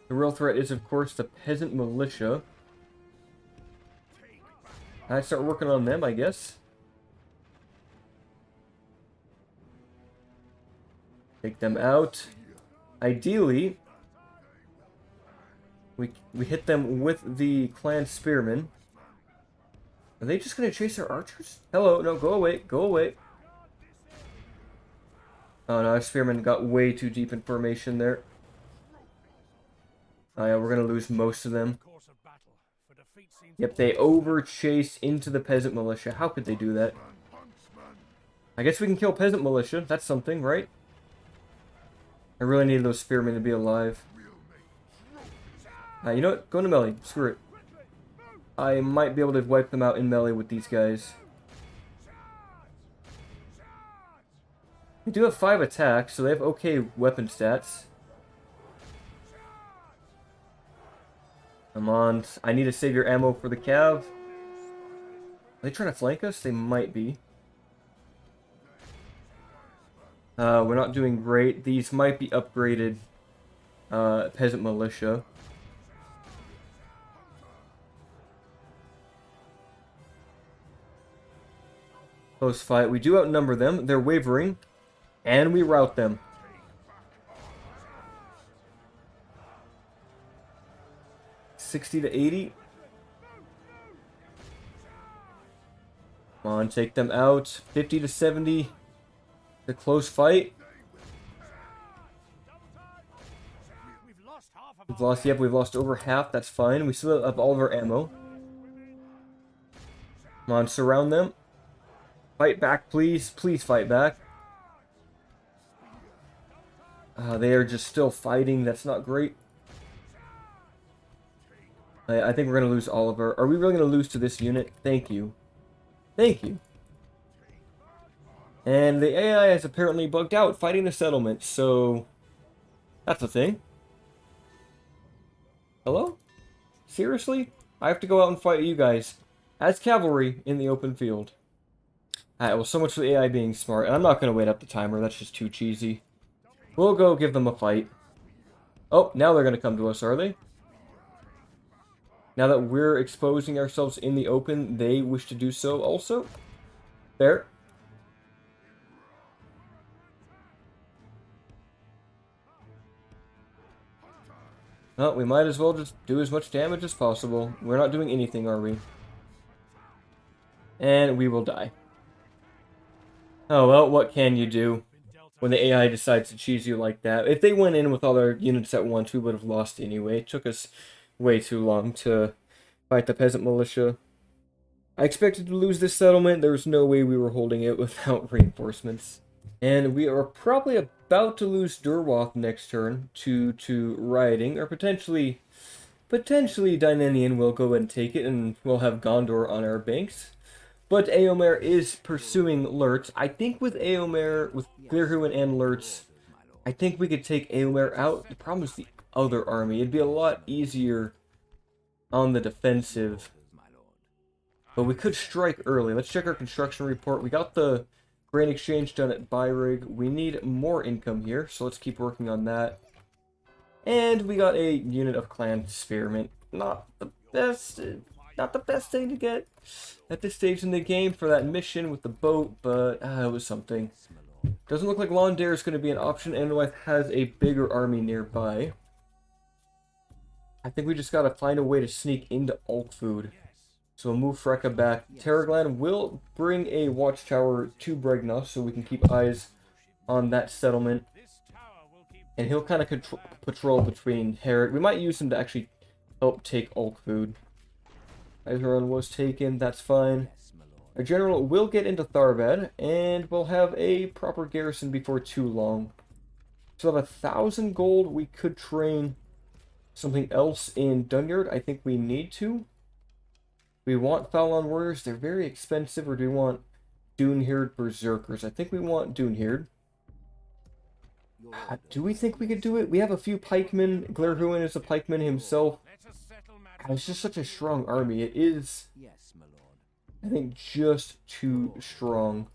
The real threat is, of course, the peasant militia. I start working on them, I guess. Take them out. Ideally, we hit them with the clan spearmen. Are they just going to chase our archers? Hello, no, go away, go away. Oh no, our spearmen got way too deep in formation there. Oh yeah, we're going to lose most of them. Yep, they over-chased into the peasant militia. How could they do that? I guess we can kill peasant militia. That's something, right? I really need those spearmen to be alive. You know what? Go into melee. Screw it. I might be able to wipe them out in melee with these guys. They do have 5 attacks, so they have okay weapon stats. Come on, I need to save your ammo for the cav. Are they trying to flank us? They might be. We're not doing great. These might be upgraded peasant militia. Close fight. We do outnumber them. They're wavering. And we rout them. $60 to $80. Come on, take them out. $50 to $70. The close fight. We've lost over half. That's fine. We still have all of our ammo. Come on, surround them. Fight back, please. Please fight back. They are just still fighting. That's not great. I think we're going to lose all of our... Are we really going to lose to this unit? Thank you. Thank you. And the AI has apparently bugged out fighting the settlement, so... That's a thing. Hello? Seriously? I have to go out and fight you guys. As cavalry in the open field. Alright, well, so much for the AI being smart. And I'm not going to wait up the timer. That's just too cheesy. We'll go give them a fight. Oh, now they're going to come to us, are they? Now that we're exposing ourselves in the open, they wish to do so also. There. Well, we might as well just do as much damage as possible. We're not doing anything, are we? And we will die. Oh, well, what can you do when the AI decides to cheese you like that? If they went in with all their units at once, we would have lost anyway. It took us way too long to fight the peasant militia. I expected to lose this settlement. There was no way we were holding it without reinforcements. And we are probably about to lose Durwath next turn to rioting, or potentially Dynenian will go and take it, and we'll have Gondor on our banks. But Éomer is pursuing Lurtz. I think with Éomer, with Glirhuin and Lurtz, I think we could take Éomer out. The problem is the other army. It'd be a lot easier on the defensive. But we could strike early. Let's check our construction report. We got the grain exchange done at Byrig. We need more income here, so let's keep working on that. And we got a unit of clan spearmint. Not the best thing to get at this stage in the game for that mission with the boat, but it was something. Doesn't look like Londare is going to be an option. Enwife has a bigger army nearby. I think we just got to find a way to sneak into Alkfood. So we'll move Freka back. Terraglan will bring a watchtower to Bregnoth so we can keep eyes on that settlement. And he'll kind of patrol between Herod. We might use him to actually help take Alkfood. Izeron was taken, that's fine. Our general will get into Tharbad, and we'll have a proper garrison before too long. So have 1,000 gold. We could train something else in Dunyard. I think we need to. We want Falon warriors. They're very expensive. Or do we want Dunherd berserkers? I think we want Dunherd. Do we think we could do it? We have a few pikemen. Glirhuin is a pikeman himself. It's just such a strong army. It is, I think, just too strong.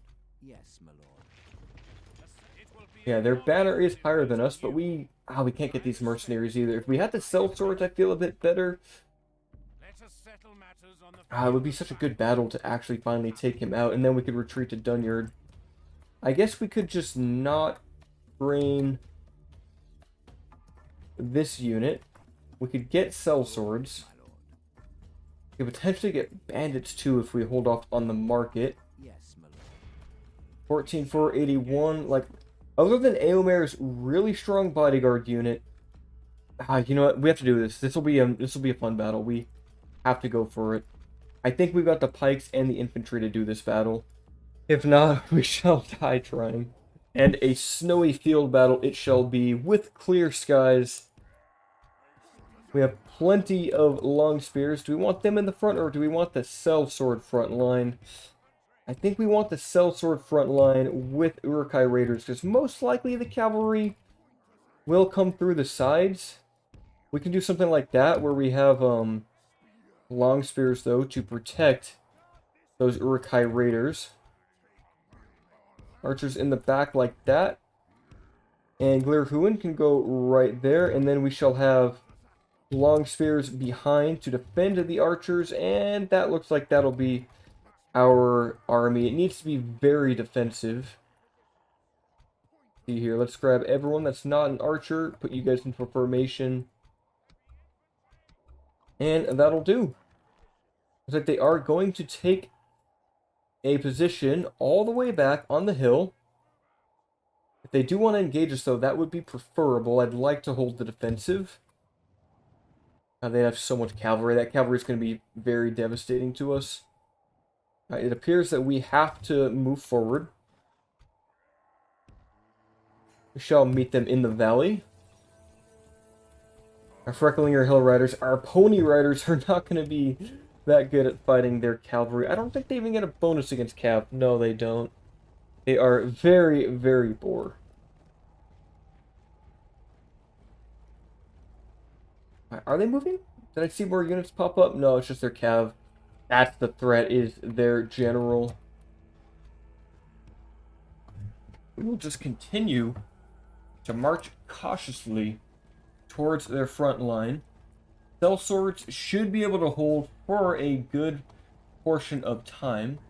Yeah, their banner is higher than us, but we can't get these mercenaries either. If we had to sell swords, I feel a bit better. It would be such a good battle to actually finally take him out, and then we could retreat to Dunyard. I guess we could just not bring this unit. We could get sellswords. We could potentially get bandits too if we hold off on the market. 14,481. Like, other than Éomer's really strong bodyguard unit, you know what? We have to do this. This will be a fun battle. We have to go for it. I think we've got the pikes and the infantry to do this battle. If not, we shall die trying. And a snowy field battle it shall be, with clear skies. We have plenty of long spears. Do we want them in the front, or do we want the sellsword front line? I think we want the sellsword front line with Uruk-hai raiders, because most likely the cavalry will come through the sides. We can do something like that, where we have long spears, though, to protect those Uruk-hai raiders. Archers in the back like that. And Glirhuin can go right there, and then we shall have long spears behind to defend the archers, and that looks like that'll be our army. It needs to be very defensive. See here, let's grab everyone that's not an archer, put you guys into formation, and that'll do. Looks like they are going to take a position all the way back on the hill. If they do want to engage us, though, that would be preferable. I'd like to hold the defensive. They have so much cavalry. That cavalry is going to be very devastating to us. It appears that we have to move forward. We shall meet them in the valley. Our Frecklinger Hill Riders, our Pony Riders are not going to be that good at fighting their cavalry. I don't think they even get a bonus against cav. No, they don't. They are very, very poor. Are they moving? Did I see more units pop up? No, it's just their cav. That's the threat, is their general. We will just continue to march cautiously towards their front line. Sellswords should be able to hold for a good portion of time.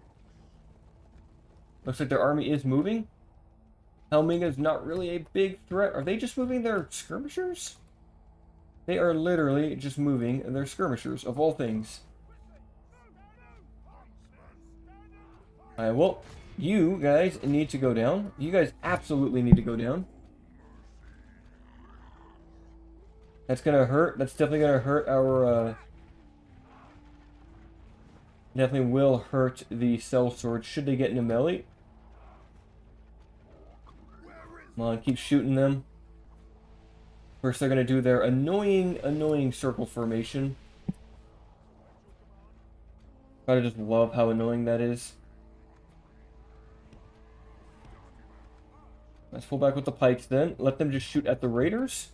Looks like their army is moving. Helminga is not really a big threat. Are they just moving their skirmishers? They are literally just moving their skirmishers, of all things. Alright, well, you guys need to go down. You guys absolutely need to go down. That's gonna hurt. That's definitely gonna hurt our, definitely will hurt the sellsword should they get into melee. Come on, keep shooting them. First, they're gonna do their annoying circle formation. I just love how annoying that is. Let's pull back with the pikes then. Let them just shoot at the raiders.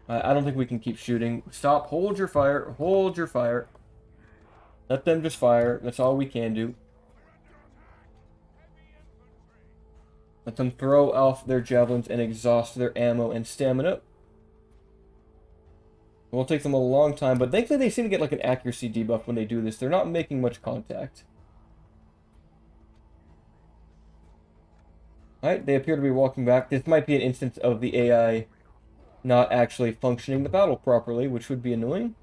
I don't think we can keep shooting. Stop. Hold your fire. Hold your fire. Let them just fire. That's all we can do. Let them throw off their javelins and exhaust their ammo and stamina. It will take them a long time, but thankfully they seem to get like an accuracy debuff when they do this. They're not making much contact. Alright, they appear to be walking back. This might be an instance of the AI not actually functioning the battle properly, which would be annoying.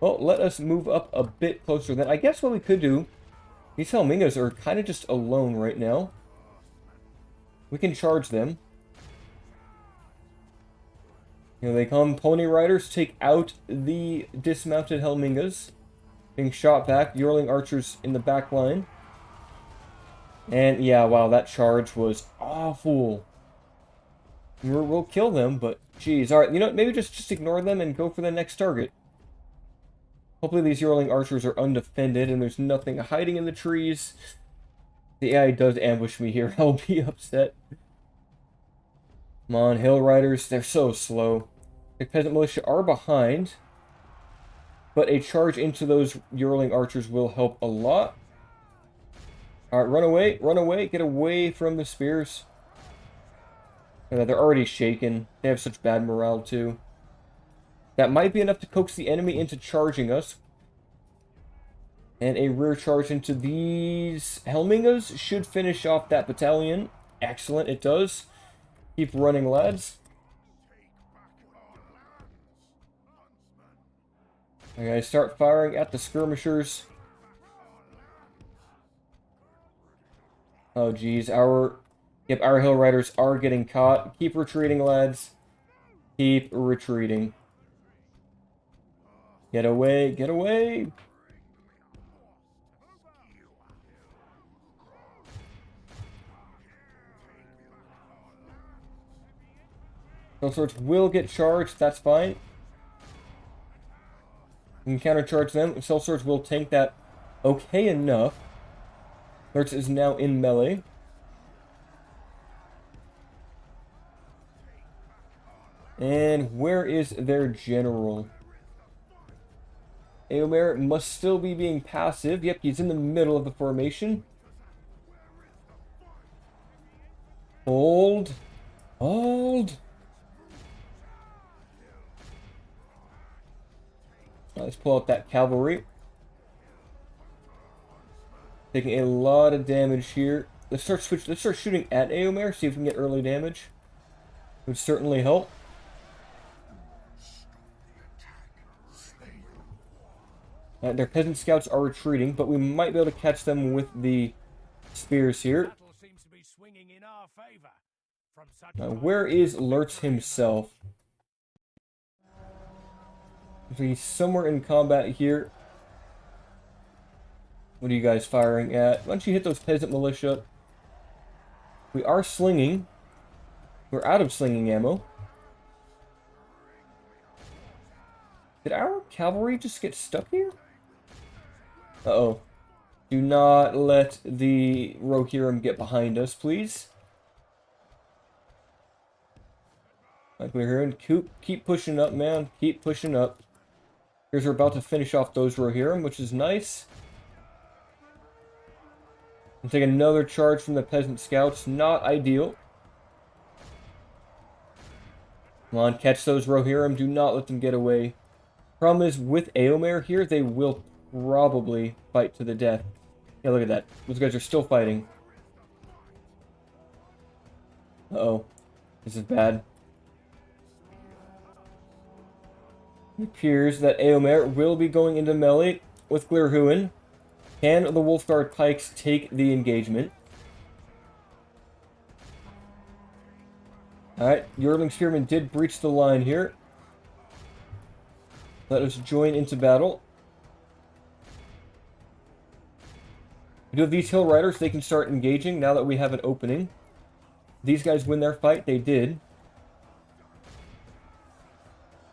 Well, let us move up a bit closer then. I guess what we could do, these Helmingas are kind of just alone right now. We can charge them. Here they come. Pony Riders take out the dismounted Helmingas. Being shot back. Yorling Archers in the back line. And yeah, wow, that charge was awful. We'll kill them, but geez. Alright, you know what? Maybe just ignore them and go for the next target. Hopefully these Yorling Archers are undefended and there's nothing hiding in the trees. The AI does ambush me here. I'll be upset. Come on, Hill Riders. They're so slow. The Peasant Militia are behind. But a charge into those Yorling Archers will help a lot. Alright, run away. Run away. Get away from the spears. They're already shaken. They have such bad morale, too. That might be enough to coax the enemy into charging us. And a rear charge into these Helmingas should finish off that battalion. Excellent, it does. Keep running, lads. Okay, start firing at the skirmishers. Oh, geez. Our Hill Riders are getting caught. Keep retreating, lads. Keep retreating. Get away, get away! Sellswords will get charged, that's fine. We can countercharge them. Sellswords will tank that okay enough. Lurtz is now in melee. And where is their general? Éomer must still be being passive. Yep, he's in the middle of the formation. Hold. Hold. Let's pull out that cavalry. Taking a lot of damage here. Let's start shooting at Éomer, see if we can get early damage. Would certainly help. Their peasant scouts are retreating, but we might be able to catch them with the spears here. Where is Lurtz himself? So he's somewhere in combat here. What are you guys firing at? Why don't you hit those peasant militia? We are slinging. We're out of slinging ammo. Did our cavalry just get stuck here? Uh-oh. Do not let the Rohirrim get behind us, please. Like we're hearing, keep pushing up, man. Keep pushing up. Here's we're about to finish off those Rohirrim, which is nice. And take another charge from the peasant scouts. Not ideal. Come on, catch those Rohirrim. Do not let them get away. Problem is, with Éomer here, they will probably fight to the death. Yeah, look at that. Those guys are still fighting. Uh-oh. This is bad. It appears that Éomer will be going into melee with Glirhuin. Can the Wolfguard Pikes take the engagement? Alright, Yearling Spearmen did breach the line here. Let us join into battle. We do have these Hill Riders, they can start engaging now that we have an opening. These guys win their fight, they did.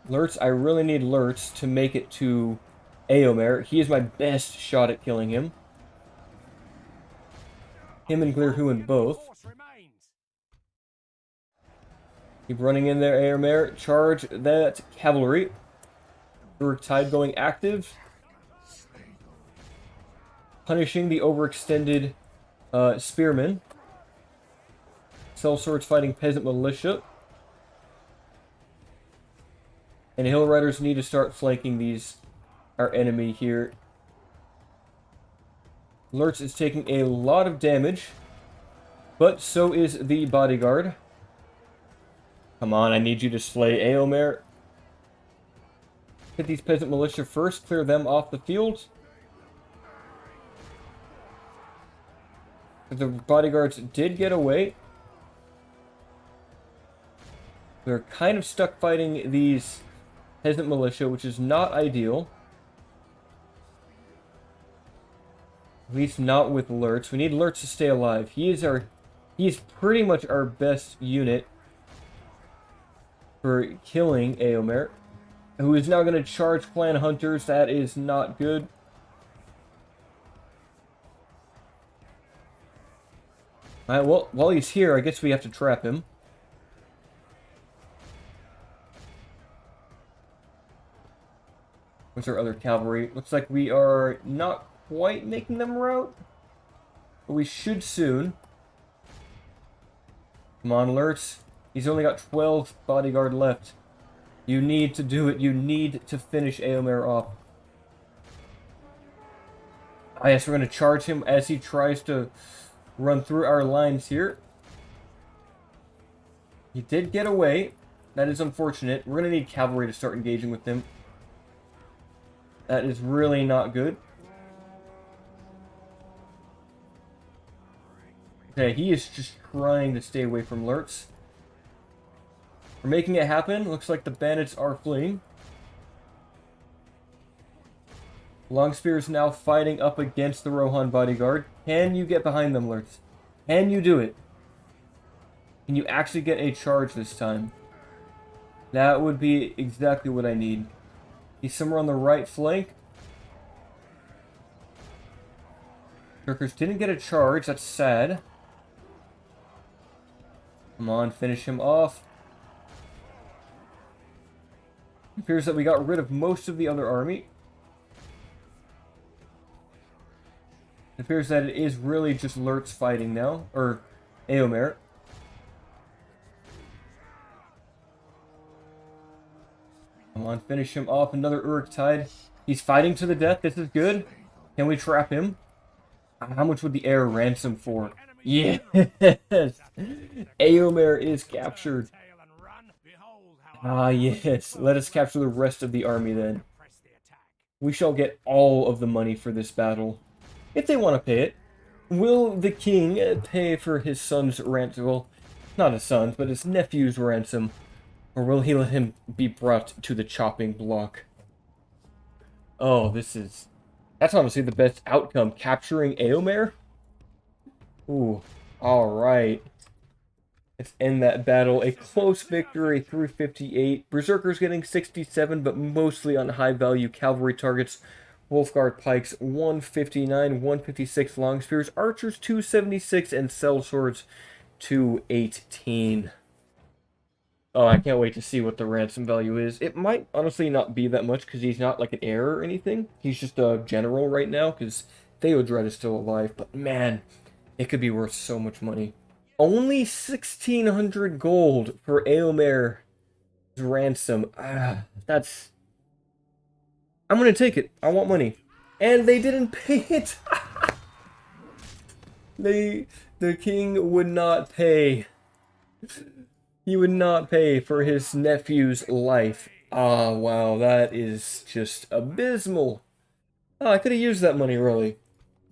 Lurtz, I really need Lurtz to make it to Éomer. He is my best shot at killing him. Him and Glirhuin both. Keep running in there, Éomer. Charge that cavalry. Uruk Tide going active. Punishing the overextended spearmen. Sellswords fighting peasant militia. And Hill Riders need to start flanking our enemy here. Lurtz is taking a lot of damage, but so is the bodyguard. Come on, I need you to slay Éomer. Hit these peasant militia first, clear them off the field. The bodyguards did get away. They're kind of stuck fighting these peasant militia, which is not ideal. At least not with Lurtz. We need Lurtz to stay alive. He is pretty much our best unit for killing Éomer, who is now going to charge clan hunters. That is not good. Alright, well, while he's here, I guess we have to trap him. What's our other cavalry? Looks like we are not quite making them rout, but we should soon. Come on, Lurtz. He's only got 12 bodyguard left. You need to do it. You need to finish Éomer off. Ah, yes, we're going to charge him as he tries to run through our lines here. He did get away. That is unfortunate. We're going to need cavalry to start engaging with him. That is really not good. Okay, he is just trying to stay away from Lurtz. We're making it happen. Looks like the bandits are fleeing. Longspear is now fighting up against the Rohan bodyguard. Can you get behind them, Lurtz? Can you do it? Can you actually get a charge this time? That would be exactly what I need. He's somewhere on the right flank. Berserkers didn't get a charge. That's sad. Come on, finish him off. It appears that we got rid of most of the other army. It appears that it is really just Lurtz fighting now. Or Éomer. Come on, finish him off. Another Uruk-tide. He's fighting to the death. This is good. Can we trap him? How much would the heir ransom for? Yes! Éomer is captured. Ah, yes. Let us capture the rest of the army then. We shall get all of the money for this battle. If they want to pay it. Will the king pay for his son's ransom? Well, not his son's, but his nephew's ransom. Or will he let him be brought to the chopping block? Oh, that's honestly the best outcome. Capturing Éomer? Ooh, alright. Let's end that battle. A close victory, 358. Berserkers getting 67, but mostly on high-value cavalry targets. Wolfguard pikes, 159, 156 long spears. Archers, 276, and sellswords, 218. Oh, I can't wait to see what the ransom value is. It might honestly not be that much because he's not like an heir or anything. He's just a general right now because Theodred is still alive. But man, it could be worth so much money. Only 1,600 gold for Éomer's ransom. That's... I'm going to take it. I want money. And they didn't pay it. The king would not pay. He would not pay for his nephew's life. Ah, wow, that is just abysmal. Oh, I could have used that money, really.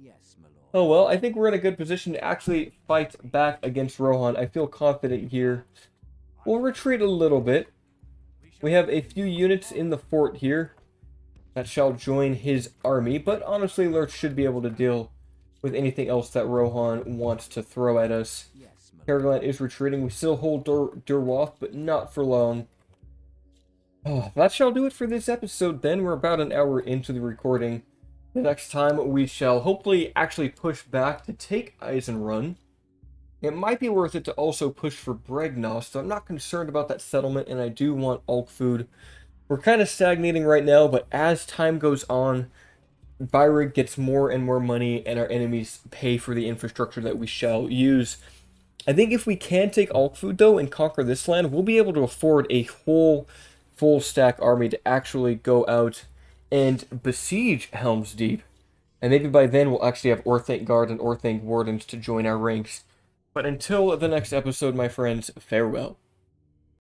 Yes, my lord. Oh, well, I think we're in a good position to actually fight back against Rohan. I feel confident here. We'll retreat a little bit. We have a few units in the fort here that shall join his army, but honestly, Lurtz should be able to deal with anything else that Rohan wants to throw at us. Yes, my lord. Karaglan is retreating. We still hold Durwoth, but not for long. Oh, that shall do it for this episode then. We're about an hour into the recording. The next time we shall hopefully actually push back to take Eisenrun. It might be worth it to also push for Bregnost. I'm not concerned about that settlement, and I do want Alk food. We're kind of stagnating right now, but as time goes on, Byrig gets more and more money, and our enemies pay for the infrastructure that we shall use. I think if we can take Alk food, though, and conquer this land, we'll be able to afford a whole full stack army to actually go out and besiege Helm's Deep. And maybe by then we'll actually have Orthanc Guard and Orthanc Wardens to join our ranks. But until the next episode, my friends, farewell.